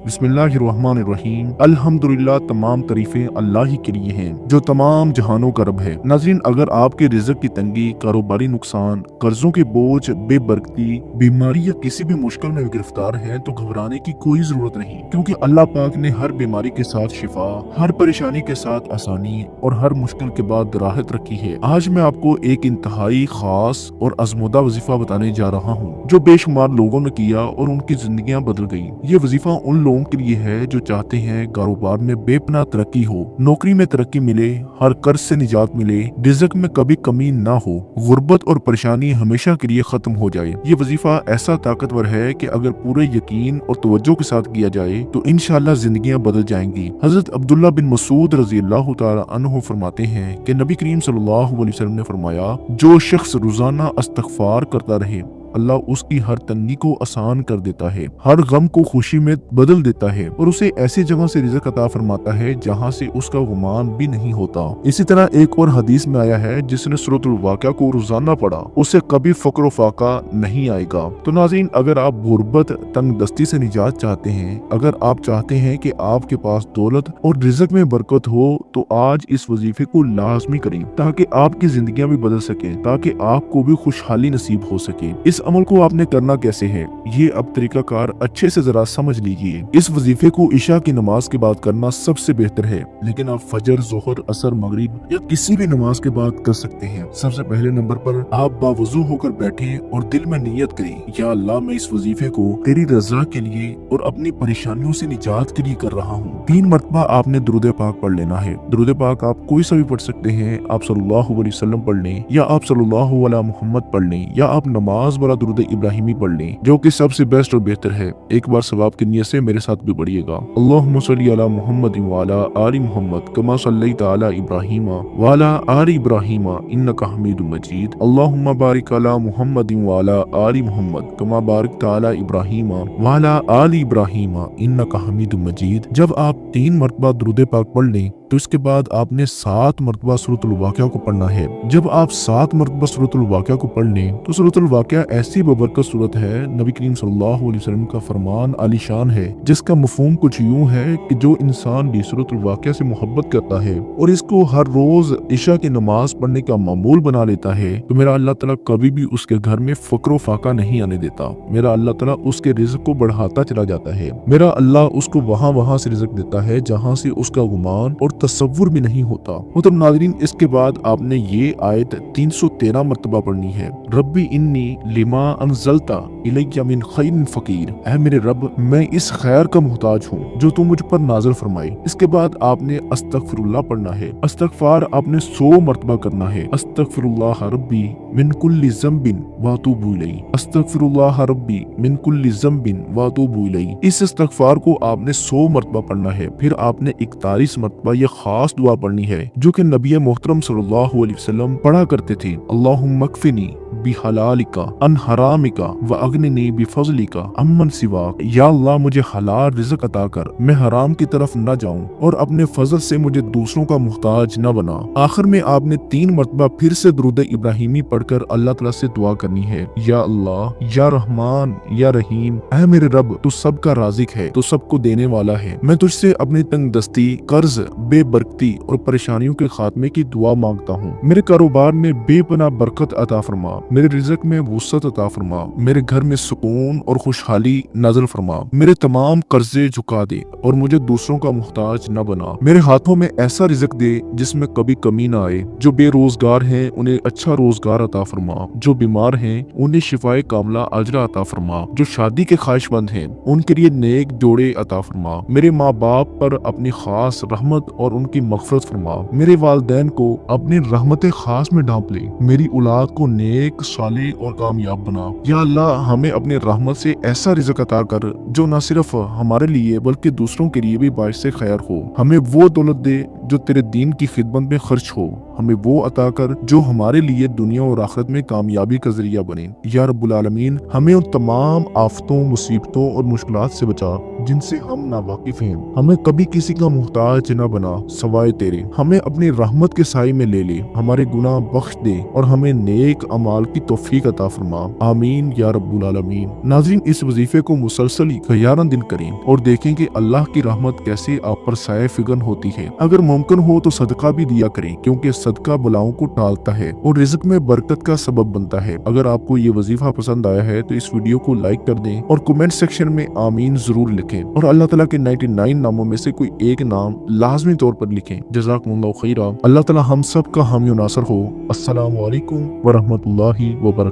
बिस्मिल्लाहिर्रहमानिर्रहीम। अल्हम्दुलिल्लाह, तमाम तारीफें अल्लाह ही के लिए हैं जो तमाम जहानों का रब है। नाज़रीन, अगर आपके रिज़्क़ की तंगी, कारोबारी नुकसान, कर्जों के बोझ, बेबरकती, बीमारी या किसी भी मुश्किल में गिरफ्तार है तो घबराने की कोई जरूरत नहीं, क्योंकि अल्लाह पाक ने हर बीमारी के साथ शिफा, हर परेशानी के साथ आसानी और हर मुश्किल के बाद राहत रखी है। आज मैं आपको एक इंतहाई खास और आजमूदा वजीफा बताने जा रहा हूँ जो बेशुमार लोगों ने किया और उनकी जिंदगियां बदल गई। ये वजीफा उन लोगों के लिए है जो चाहते हैं कारोबार में बेपनाह तरक्की हो, नौकरी में तरक्की मिले, हर कर्ज से निजात मिले, रिज़्क़ में कभी कमी ना हो, गुर्बत और परेशानी हमेशा के लिए खत्म हो जाए। ये वजीफा ऐसा ताकतवर है कि अगर पूरे यकीन और तवज्जो के साथ किया जाए तो इंशाअल्लाह जिंदगियां बदल जाएंगी। हजरत अब्दुल्ला बिन मसूद रज़ी अल्लाह तआला अन्हु फरमाते हैं कि नबी करीम सल्लल्लाहु अलैहि वसल्लम ने फरमाया, जो शख्स रोजाना इस्तग़फ़ार करता रहे अल्लाह उसकी हर तंगी को आसान कर देता है, हर गम को खुशी में बदल देता है और उसे ऐसी जगह से रिज़्क़ अता फरमाता है जहाँ से उसका गुमान भी नहीं होता। इसी तरह एक और हदीस में आया है, जिसने सूरतुल वाक़िया को रोजाना पढ़ा उसे कभी फक्र फाका नहीं आएगा। तो नाज़रीन, अगर आप गुर्बत, तंग दस्ती से निजात चाहते हैं, अगर आप चाहते हैं कि आपके पास दौलत और रिज़्क़ में बरकत हो, तो आज इस वजीफे को लाजमी करें ताकि आपकी जिंदगियां भी बदल सके, ताकि आपको भी खुशहाली नसीब हो सके। इस अमल को आपने करना कैसे है, ये अब तरीकाकार अच्छे से जरा समझ लीजिए। इस वजीफे को इशा की नमाज के बाद करना सबसे बेहतर है, लेकिन आप फजर, ज़ोहर, असर, मगरिब या किसी भी नमाज के बाद कर सकते हैं। सबसे पहले नंबर पर आप बावुजू होकर बैठें और दिल में नियत करें, या अल्लाह, मैं इस वजीफे को तेरी रजा के लिए और अपनी परेशानियों से निजात के लिए कर रहा हूँ। 3 मरतबा आपने दुरूद पाक पढ़ लेना है। दुरूद पाक आप कोई सा भी पढ़ सकते हैं। आप सल्लल्लाहु अलैहि वसल्लम पढ़ लें, या आप सल्लल्लाहु अला मुहम्मद पढ़ लें, या आप नमाज वाला दुरूद इब्राहिमी पढ़ लें, जो कि सबसे बेस्ट और बेहतर है। एक बार सवाब की नियत से मेरे साथ भी पढ़िएगा। अल्लाहुम्मा सल्ली अला मुहम्मद व अला आलि मुहम्मद कमा सल्लैता अला इब्राहीम व अला आलि इब्राहीम इन्नका हमीदुम मजीद। अल्लाहुम्मा बारिक अला मुहम्मद व अला आलि मुहम्मद कमा बारकता अला इब्राहीम व अला आलि इब्राहीम इन्नका हमीदुम मजीद। जब आप 3 मरतबा दुरूद पाक पढ़ लें तो इसके बाद आपने 7 मरतबा सूरतुल वाक़िया को पढ़ना है। जब आप 7 मरतबा सूरतुल वाक़िया को पढ़ लें तो सूरतुल वाक़िया ऐसी बबरकत सूरत है, नबी करीम सल्लल्लाहु अलैहि वसल्लम का फरमान आलीशान है, जिसका मफहूम कुछ यूं है कि जो इंसान भी सूरतुल वाक़िया से मोहब्बत करता है और इसको हर रोज इशा की नमाज पढ़ने का मामूल बना लेता है, तो मेरा अल्लाह ताला कभी भी उसके घर में फक्र फाका नहीं आने देता। मेरा अल्लाह ताला उसके रिज़्क़ को बढ़ाता चला जाता है। मेरा अल्लाह उसको वहाँ से रिज़्क़ देता है जहाँ से उसका गुमान और तसव्वुर भी नहीं होता। मतलब नाज़रीन, इसके बाद आपने ये आयत 313 मरतबा पढ़नी है। रब्बी इन्नी लिमा अनज़लता इलैया मिन खैरिन फ़कीर, ऐ मेरे रब, मैं इस खैर का मुहताज हूँ जो तू मुझ पर नाज़िल फरमाए। इसके बाद आपने अस्तगफिरुल्लाह पढ़ना है। इस्तग़फ़ार आपने 100 मरतबा करना है। अस्तगफिरुल्लाह रब्बी मिन कुल्ली ज़म्बिन व अतूबु इलैहि, अस्तगफिरुल्लाह रब्बी मिन कुल्ली ज़म्बिन व अतूबु इलैहि। इस इस्तग़फ़ार को आपने 100 मरतबा पढ़ना है। फिर आपने 41 मरतबा ये खास दुआ पढ़नी है जो कि नबी मोहतरम सल्लल्लाहु अलैहि वसल्लम पढ़ा करते थे। अल्लाहुम्मा कफ़िनी बिहलालिका अन हरामिका व अगनिनी बिफज़लिका अम्मन सिवाक। या अल्लाह, मुझे हलाल रिज़्क़ अता कर, मैं हराम की तरफ न जाऊं और अपने फजल से मुझे दूसरों का मुहताज न बना। आखिर में आपने 3 मरतबा फिर से दुरूद इब्राहिमी पढ़कर अल्लाह ताला से दुआ करनी है, या अल्लाह, या रहमान, या रहीम, ऐ मेरे रब, तू सबका राज़िक है, तू सबको देने वाला है। मैं तुझसे अपनी तंग दस्ती, कर्ज, बेबरकती और परेशानियों के खात्मे की दुआ मांगता हूँ। मेरे कारोबार में बेपनाह बरकत अता फरमा, मेरे रिज़्क़ में वुसअत अता फरमा, मेरे घर में सुकून और खुशहाली नाज़िल फरमा, मेरे तमाम कर्जे झुका दे और मुझे दूसरों का मुहताज न बना। मेरे हाथों में ऐसा रिज़्क़ दे जिसमें कभी कमी न आए। जो बेरोजगार हैं उन्हें अच्छा रोजगार अता फरमा, जो बीमार हैं उन्हें शिफाए कामला अजरा अता फरमा, जो शादी के ख्वाहिशमंद हैं उनके लिए नेक जोड़े अता फरमा। मेरे माँ बाप पर अपनी खास रहमत और उनकी मग़फ़िरत फरमा। मेरे वालिदैन को अपनी रहमत खास में ढांप ले। मेरी औलाद को नेक, साले और कामयाब बना। या अल्लाह, हमें अपनी रहमत से ऐसा रिज़्क़ अता कर जो न सिर्फ हमारे लिए बल्कि दूसरों के लिए भी बाइस से खैर हो। हमें वो दौलत दे जो तेरे दीन की खिदमत में खर्च हो। हमें वो अता कर जो हमारे लिए दुनिया और आखिरत में कामयाबी का जरिया बने। या रब्बुल आलमीन, हमें उन तमाम आफतों, मुसीबतों और मुश्किलात से बचा जिनसे हम नावाकिफ हैं। हमें कभी किसी का मुहताज न बना सवाए तेरे। हमें अपनी रहमत के साए में ले ले, हमारे गुनाह बख्श दे और हमें नेक अमाल की तौफीक अता फरमा। आमीन या रब्बुल आलमीन। नाज़रीन, इस वजीफे को मुसलसल 11 दिन करें और देखें कि अल्लाह की रहमत कैसे आप पर साए फिगन होती है। अगर मुमकिन हो तो सदका भी दिया करें, क्योंकि सदका बलाओं को टालता है और रिज़्क में बरकत का सबब बनता है। अगर आपको ये वजीफा पसंद आया है तो इस वीडियो को लाइक कर दें और कमेंट सेक्शन में आमीन जरूर लिखें और अल्लाह ताला के 99 नामों में से कोई एक नाम लाजमी तौर पर लिखें। जज़ाकुमुल्लाहु खैरा। अल्लाह ताला हम सब का हामी नासर हो। अस्सलामु अलैकुम व रहमतुल्लाहि व बरकातहू।